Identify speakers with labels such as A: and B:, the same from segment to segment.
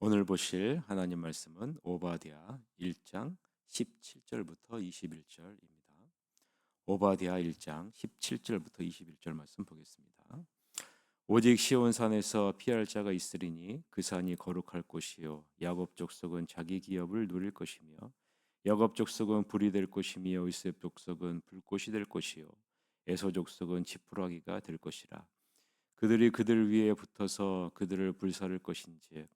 A: 오늘 보실 하나님 말씀은 오바댜 1장 17절부터 21절입니다. 오바댜 1장 17절부터 21절 말씀 보겠습니다. 오직 시온산에서 피할 자가 있으리니 그 산이 거룩할 곳이요 야곱 족속은 자기 기업을 누릴 것이며 야곱 족속은 불이 될 것이며 요셉 족속은 불꽃이 될 것이요 에서 족속은 지푸라기가 될 것이라. 그들이 그들 위에 붙어서 그들을 불사를 것인즉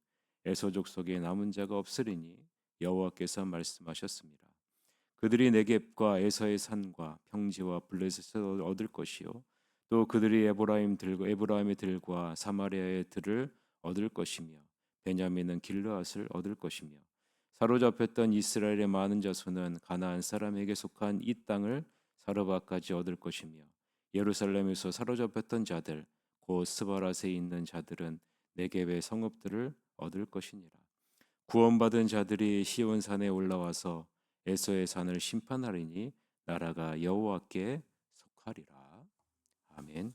A: 에서 족속에 남은 자가 없으리니 여호와께서 말씀하셨습니다. 그들이 네겝과 에서의 산과 평지와 블레셋을 얻을 것이요 또 그들이 에브라임의 들과 사마리아의 들을 얻을 것이며 베냐민은 길르앗을 얻을 것이며 사로잡혔던 이스라엘의 많은 자손은 가나안 사람에게 속한 이 땅을 사르바까지 얻을 것이며 예루살렘에서 사로잡혔던 자들 곧 스바랏에 있는 자들은 네겝의 성읍들을 얻을 것이니라. 구원받은 자들이 시온산에 올라와서 에서의 산을 심판하리니 나라가 여호와께 속하리라. 아멘.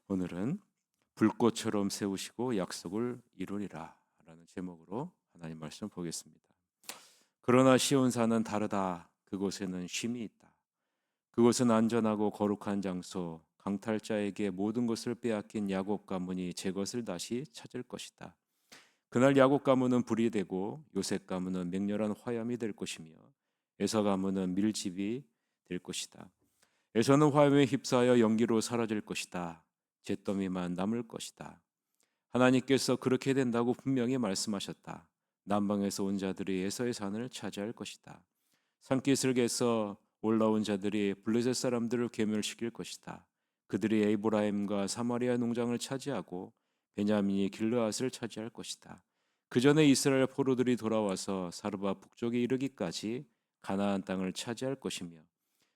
A: 오늘은 불꽃처럼 세우시고 약속을 이루리라 라는 제목으로 하나님 말씀 보겠습니다. 그러나 시온산은 다르다. 그곳에는 쉼이 있다. 그곳은 안전하고 거룩한 장소, 강탈자에게 모든 것을 빼앗긴 야곱 가문이 제 것을 다시 찾을 것이다. 그날 야곱 가문은 불이 되고 요셉 가문은 맹렬한 화염이 될 것이며 에서 가문은 밀집이 될 것이다. 에서는 화염에 휩싸여 연기로 사라질 것이다. 잿더미만 남을 것이다. 하나님께서 그렇게 된다고 분명히 말씀하셨다. 남방에서 온 자들이 에서의 산을 차지할 것이다. 산기슭에서 올라온 자들이 블레셋 사람들을 괴멸시킬 것이다. 그들이 에브라임과 사마리아 농장을 차지하고 베냐민이 길르앗을 차지할 것이다. 그 전에 이스라엘 포로들이 돌아와서 사르바 북쪽에 이르기까지 가나안 땅을 차지할 것이며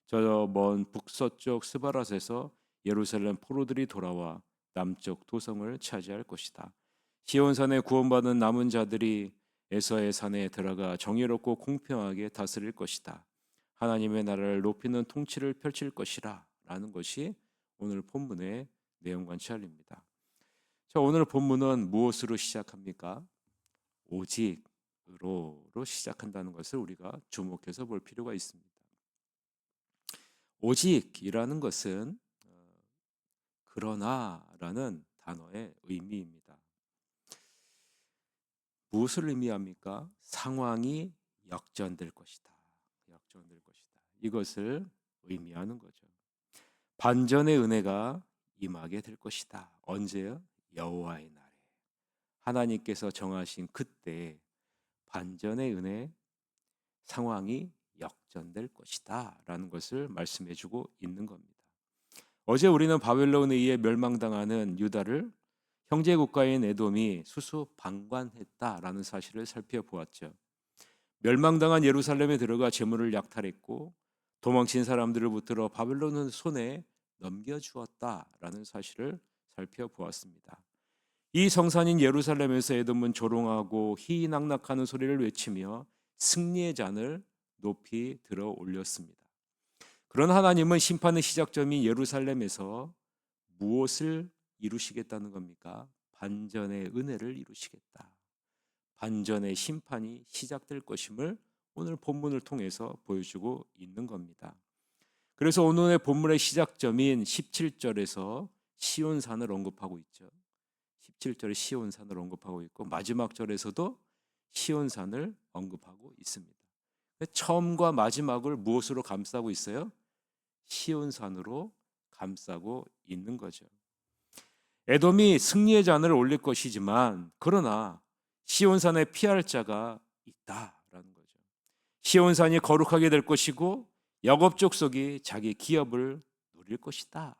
A: 저 먼 북서쪽 스바랏에서 예루살렘 포로들이 돌아와 남쪽 도성을 차지할 것이다. 시온산에 구원받은 남은 자들이 에서의 산에 들어가 정의롭고 공평하게 다스릴 것이다. 하나님의 나라를 높이는 통치를 펼칠 것이라 라는 것이 오늘 본문의 내용 관찰입니다. 자, 오늘 본문은 무엇으로 시작합니까? 오직으로 시작한다는 것을 우리가 주목해서 볼 필요가 있습니다. 오직이라는 것은 그러나라는 단어의 의미입니다. 무엇을 의미합니까? 상황이 역전될 것이다. 역전될 것이다. 이것을 의미하는 거죠. 반전의 은혜가 임하게 될 것이다. 언제요? 여호와의 날에. 하나님께서 정하신 그때 반전의 은혜 상황이 역전될 것이다 라는 것을 말씀해 주고 있는 겁니다. 어제 우리는 바벨론에 의해 멸망당하는 유다를 형제국가인 에돔이 수수방관했다라는 사실을 살펴보았죠. 멸망당한 예루살렘에 들어가 재물을 약탈했고 도망친 사람들을 붙들어 바벨론 손에 넘겨주었다라는 사실을 살펴보았습니다. 이 성산인 예루살렘에서 에돔은 조롱하고 희희낙낙하는 소리를 외치며 승리의 잔을 높이 들어 올렸습니다. 그런 하나님은 심판의 시작점인 예루살렘에서 무엇을 이루시겠다는 겁니까? 반전의 은혜를 이루시겠다. 반전의 심판이 시작될 것임을 오늘 본문을 통해서 보여주고 있는 겁니다. 그래서 오늘의 본문의 시작점인 17절에서 시온산을 언급하고 있죠. 17절에 시온산을 언급하고 있고 마지막 절에서도 시온산을 언급하고 있습니다. 처음과 마지막을 무엇으로 감싸고 있어요? 시온산으로 감싸고 있는 거죠. 에돔이 승리의 잔을 올릴 것이지만 그러나 시온산에 피할 자가 있다라는 거죠. 시온산이 거룩하게 될 것이고 야곱 족속이 자기 기업을 누릴 것이다.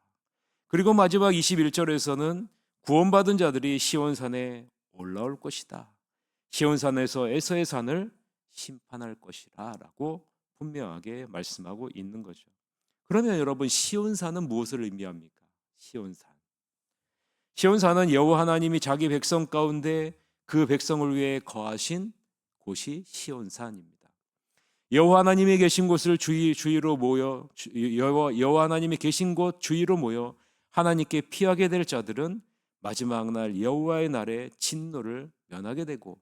A: 그리고 마지막 21절에서는 구원받은 자들이 시온산에 올라올 것이다. 시온산에서 에서의 산을 심판할 것이라 라고 분명하게 말씀하고 있는 거죠. 그러면 여러분 시온산은 무엇을 의미합니까? 시온산은 여호와 하나님이 자기 백성 가운데 그 백성을 위해 거하신 곳이 시온산입니다. 여호와 하나님이 계신 곳을 주위로 모여 여호와 하나님이 계신 곳 주위로 모여 하나님께 피하게 될 자들은 마지막 날 여호와의 날에 진노를 면하게 되고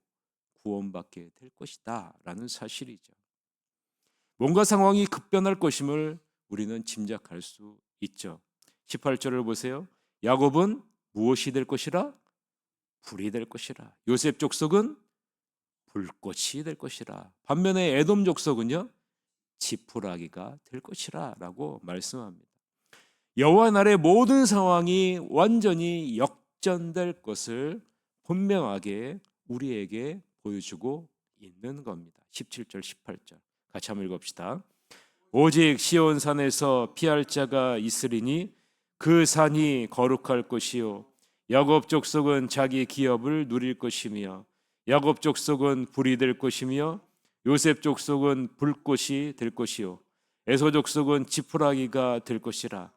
A: 구원받게 될 것이다 라는 사실이죠. 뭔가 상황이 급변할 것임을 우리는 짐작할 수 있죠. 18절을 보세요. 야곱은 무엇이 될 것이라? 불이 될 것이라. 요셉 족속은 불꽃이 될 것이라. 반면에 에돔 족속은요, 지푸라기가 될 것이라 라고 말씀합니다. 여호와 날의 모든 상황이 완전히 역전될 것을 분명하게 우리에게 보여주고 있는 겁니다. 17절 18절 같이 한번 읽읍시다. 오직 시온산에서 피할 자가 있으리니 그 산이 거룩할 것이요 야곱 족속은 자기 기업을 누릴 것이며 야곱 족속은 불이 될 것이며 요셉 족속은 불꽃이 될 것이요 에서 족속은 지푸라기가 될 것이라.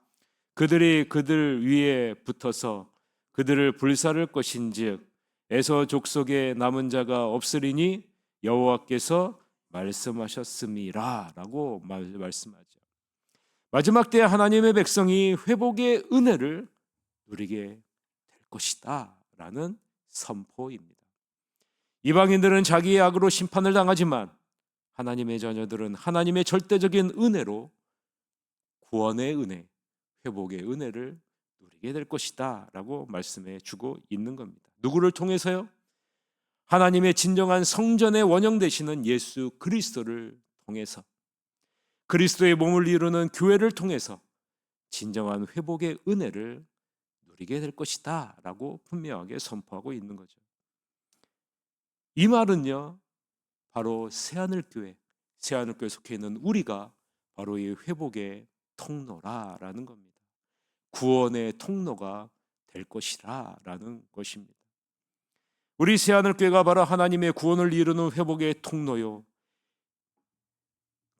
A: 그들이 그들 위에 붙어서 그들을 불사를 것인즉 에서 족속에 남은 자가 없으리니 여호와께서 말씀하셨음이라 라고 말씀하죠. 마지막 때 하나님의 백성이 회복의 은혜를 누리게 될 것이다 라는 선포입니다. 이방인들은 자기의 악으로 심판을 당하지만 하나님의 자녀들은 하나님의 절대적인 은혜로 구원의 은혜, 회복의 은혜를 누리게 될 것이다 라고 말씀해 주고 있는 겁니다. 누구를 통해서요? 하나님의 진정한 성전의 원형 되시는 예수 그리스도를 통해서, 그리스도의 몸을 이루는 교회를 통해서 진정한 회복의 은혜를 누리게 될 것이다 라고 분명하게 선포하고 있는 거죠. 이 말은요, 바로 새하늘교회, 새하늘교회 속해 있는 우리가 바로 이 회복의 통로라라는 겁니다. 구원의 통로가 될 것이라 라는 것입니다. 우리 새하늘교회가 바로 하나님의 구원을 이루는 회복의 통로요,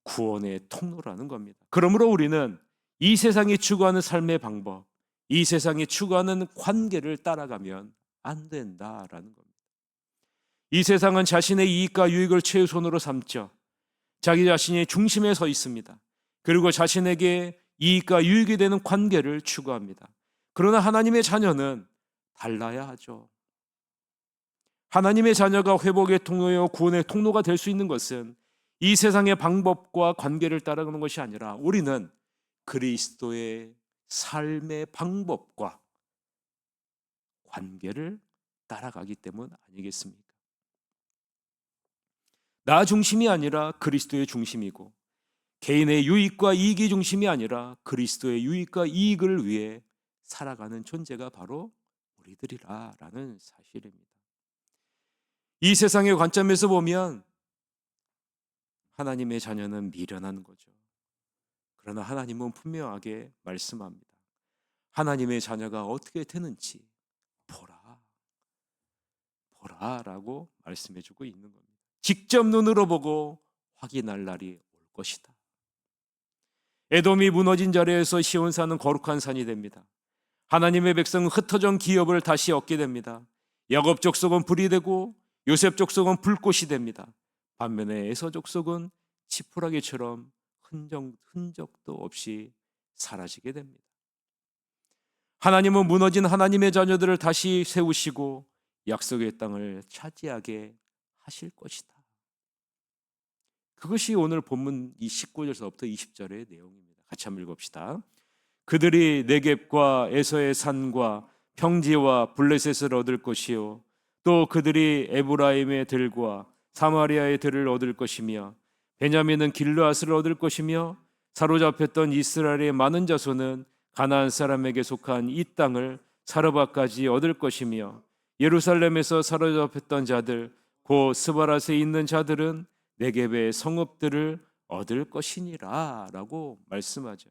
A: 구원의 통로라는 겁니다. 그러므로 우리는 이 세상이 추구하는 삶의 방법, 이 세상이 추구하는 관계를 따라가면 안 된다라는 겁니다. 이 세상은 자신의 이익과 유익을 최우선으로 삼죠. 자기 자신이 중심에 서 있습니다. 그리고 자신에게 이익과 유익이 되는 관계를 추구합니다. 그러나 하나님의 자녀는 달라야 하죠. 하나님의 자녀가 회복의 통로요 구원의 통로가 될 수 있는 것은 이 세상의 방법과 관계를 따라가는 것이 아니라 우리는 그리스도의 삶의 방법과 관계를 따라가기 때문 아니겠습니까? 나 중심이 아니라 그리스도의 중심이고, 개인의 유익과 이익이 중심이 아니라 그리스도의 유익과 이익을 위해 살아가는 존재가 바로 우리들이라는 사실입니다. 이 세상의 관점에서 보면 하나님의 자녀는 미련한 거죠. 그러나 하나님은 분명하게 말씀합니다. 하나님의 자녀가 어떻게 되는지 보라라고 말씀해주고 있는 겁니다. 직접 눈으로 보고 확인할 날이 올 것이다. 에돔이 무너진 자리에서 시온산은 거룩한 산이 됩니다. 하나님의 백성은 흩어진 기업을 다시 얻게 됩니다. 야곱 족속은 불이 되고 요셉 족속은 불꽃이 됩니다. 반면에 에서 족속은 지푸라기처럼 흔적도 없이 사라지게 됩니다. 하나님은 무너진 하나님의 자녀들을 다시 세우시고 약속의 땅을 차지하게 하실 것이다. 그것이 오늘 본문 이 19절에서부터 20절의 내용입니다. 같이 한번 읽읍시다. 그들이 네겝과 에서의 산과 평지와 블레셋을 얻을 것이요 또 그들이 에브라임의 들과 사마리아의 들을 얻을 것이며 베냐민은 길르앗을 얻을 것이며 사로잡혔던 이스라엘의 많은 자손은 가나안 사람에게 속한 이 땅을 사르바까지 얻을 것이며 예루살렘에서 사로잡혔던 자들 곧 스바랏에 있는 자들은 네겝의 성읍들을 얻을 것이니라 라고 말씀하죠.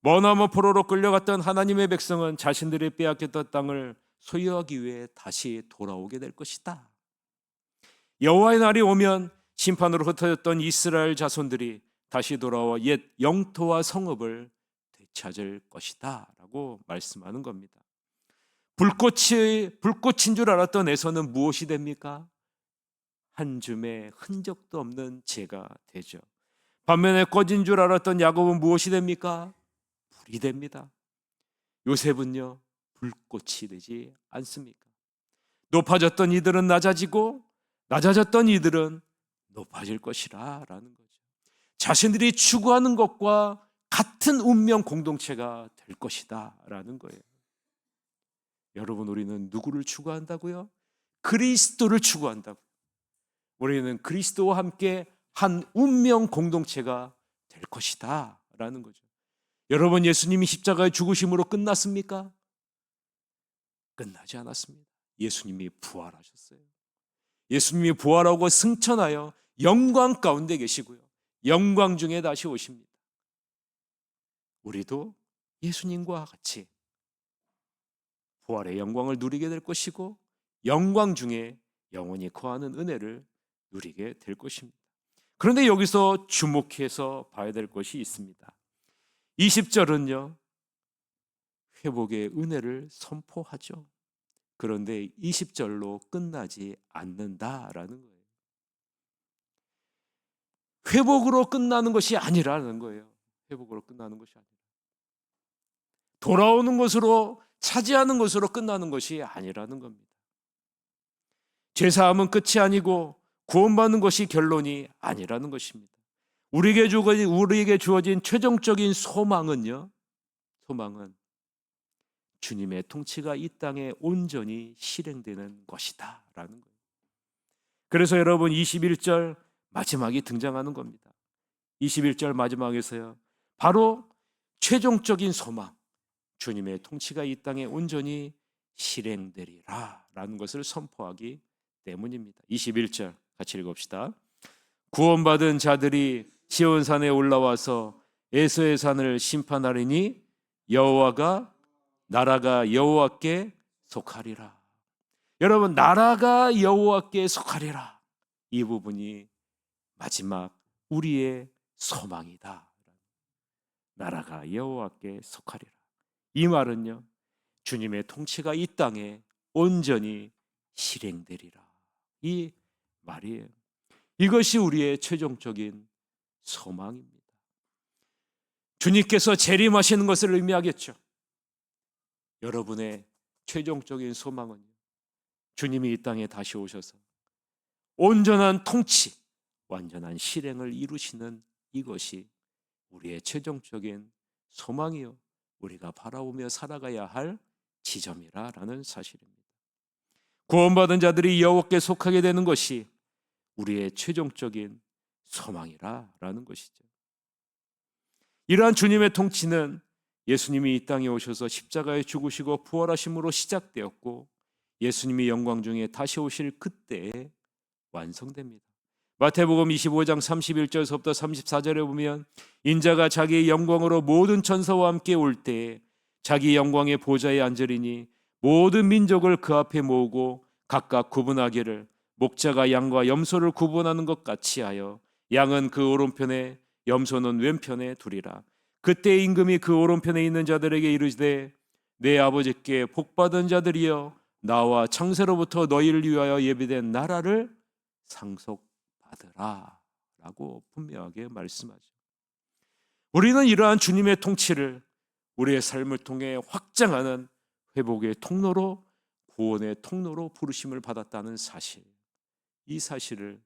A: 머나먼 포로로 끌려갔던 하나님의 백성은 자신들이 빼앗겼던 땅을 소유하기 위해 다시 돌아오게 될 것이다. 여호와의 날이 오면 심판으로 흩어졌던 이스라엘 자손들이 다시 돌아와 옛 영토와 성읍을 되찾을 것이다 라고 말씀하는 겁니다. 불꽃인 줄 알았던 에서는 무엇이 됩니까? 한 줌의 흔적도 없는 재가 되죠. 반면에 꺼진 줄 알았던 야곱은 무엇이 됩니까? 불이 됩니다. 요셉은요, 불꽃이 되지 않습니까? 높아졌던 이들은 낮아지고 낮아졌던 이들은 높아질 것이라 라는 거죠. 자신들이 추구하는 것과 같은 운명 공동체가 될 것이다 라는 거예요. 여러분, 우리는 누구를 추구한다고요? 그리스도를 추구한다고요. 우리는 그리스도와 함께 한 운명 공동체가 될 것이다 라는 거죠. 여러분, 예수님이 십자가의 죽으심으로 끝났습니까? 끝나지 않았습니다. 예수님이 부활하셨어요. 예수님이 부활하고 승천하여 영광 가운데 계시고요, 영광 중에 다시 오십니다. 우리도 예수님과 같이 부활의 영광을 누리게 될 것이고 영광 중에 영원히 거하는 은혜를 누리게 될 것입니다. 그런데 여기서 주목해서 봐야 될 것이 있습니다. 20절은요, 회복의 은혜를 선포하죠. 그런데 20절로 끝나지 않는다라는 거예요. 회복으로 끝나는 것이 아니라는 거예요. 회복으로 끝나는 것이 아니라 돌아오는 것으로, 차지하는 것으로 끝나는 것이 아니라는 겁니다. 죄사함은 끝이 아니고 구원받는 것이 결론이 아니라는 것입니다. 우리에게 주어진 최종적인 소망은요, 소망은 주님의 통치가 이 땅에 온전히 실행되는 것이다 라는 거예요. 그래서 여러분, 21절 마지막이 등장하는 겁니다. 21절 마지막에서요, 바로 최종적인 소망, 주님의 통치가 이 땅에 온전히 실행되리라 라는 것을 선포하기 때문입니다. 21절 같이 읽읍시다. 구원받은 자들이 시온산에 올라와서 에서의 산을 심판하리니 나라가 여호와께 속하리라. 여러분, 나라가 여호와께 속하리라, 이 부분이 마지막 우리의 소망이다. 나라가 여호와께 속하리라. 이 말은요, 주님의 통치가 이 땅에 온전히 실행되리라, 이 말이에요. 이것이 우리의 최종적인 소망입니다. 주님께서 재림하시는 것을 의미하겠죠. 여러분의 최종적인 소망은 주님이 이 땅에 다시 오셔서 온전한 통치, 완전한 실행을 이루시는 이것이 우리의 최종적인 소망이요, 우리가 바라보며 살아가야 할 지점이라는 사실입니다. 구원받은 자들이 여호와께 속하게 되는 것이 우리의 최종적인 소망이라는 것이죠. 이러한 주님의 통치는 예수님이 이 땅에 오셔서 십자가에 죽으시고 부활하심으로 시작되었고, 예수님이 영광 중에 다시 오실 그때에 완성됩니다. 마태복음 25장 31절서부터 34절에 보면, 인자가 자기의 영광으로 모든 천사와 함께 올 때에 자기 영광의 보좌에 앉으리니 모든 민족을 그 앞에 모으고 각각 구분하기를, 목자가 양과 염소를 구분하는 것 같이 하여 양은 그 오른편에 염소는 왼편에 두리라. 그때 임금이 그 오른편에 있는 자들에게 이르시되, 내 아버지께 복받은 자들이여, 나와 창세로부터 너희를 위하여 예비된 나라를 상속받으라 라고 분명하게 말씀하죠. 우리는 이러한 주님의 통치를 우리의 삶을 통해 확장하는 회복의 통로로, 구원의 통로로 부르심을 받았다는 사실, 이 사실을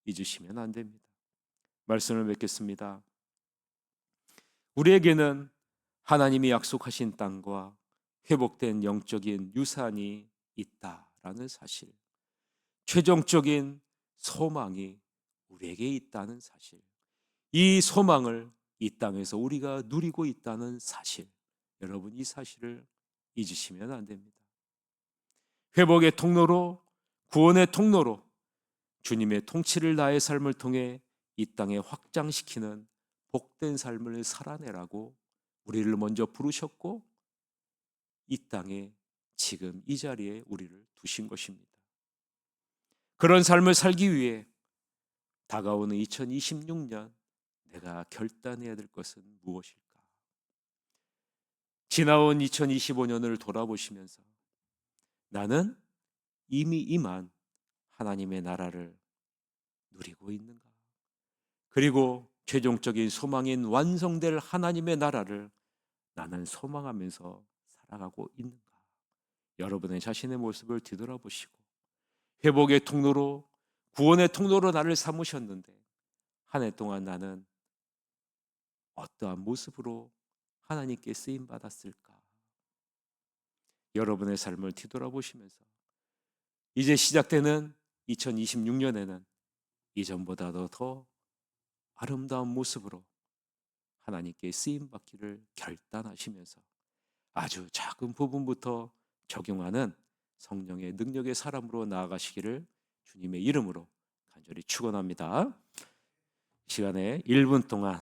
A: 잊으시면 안 됩니다. 말씀을 맺겠습니다. 우리에게는 하나님이 약속하신 땅과 회복된 영적인 유산이 있다라는 사실, 최종적인 소망이 우리에게 있다는 사실, 이 소망을 이 땅에서 우리가 누리고 있다는 사실, 여러분, 이 사실을 잊으시면 안 됩니다. 회복의 통로로, 구원의 통로로 주님의 통치를 나의 삶을 통해 이 땅에 확장시키는 복된 삶을 살아내라고 우리를 먼저 부르셨고, 이 땅에 지금 이 자리에 우리를 두신 것입니다. 그런 삶을 살기 위해 다가오는 2026년 내가 결단해야 될 것은 무엇일까? 지나온 2025년을 돌아보시면서 나는 이미 임한 하나님의 나라를 누리고 있는가? 그리고 최종적인 소망인 완성될 하나님의 나라를 나는 소망하면서 살아가고 있는가? 여러분의 자신의 모습을 뒤돌아보시고 회복의 통로로, 구원의 통로로 나를 삼으셨는데 한 해 동안 나는 어떠한 모습으로 하나님께 쓰임 받았을까? 여러분의 삶을 뒤돌아보시면서 이제 시작되는 2026년에는 이전보다도 더 아름다운 모습으로 하나님께 쓰임 받기를 결단하시면서 아주 작은 부분부터 적용하는 성령의 능력의 사람으로 나아가시기를 주님의 이름으로 간절히 축원합니다. 이 시간에 1분 동안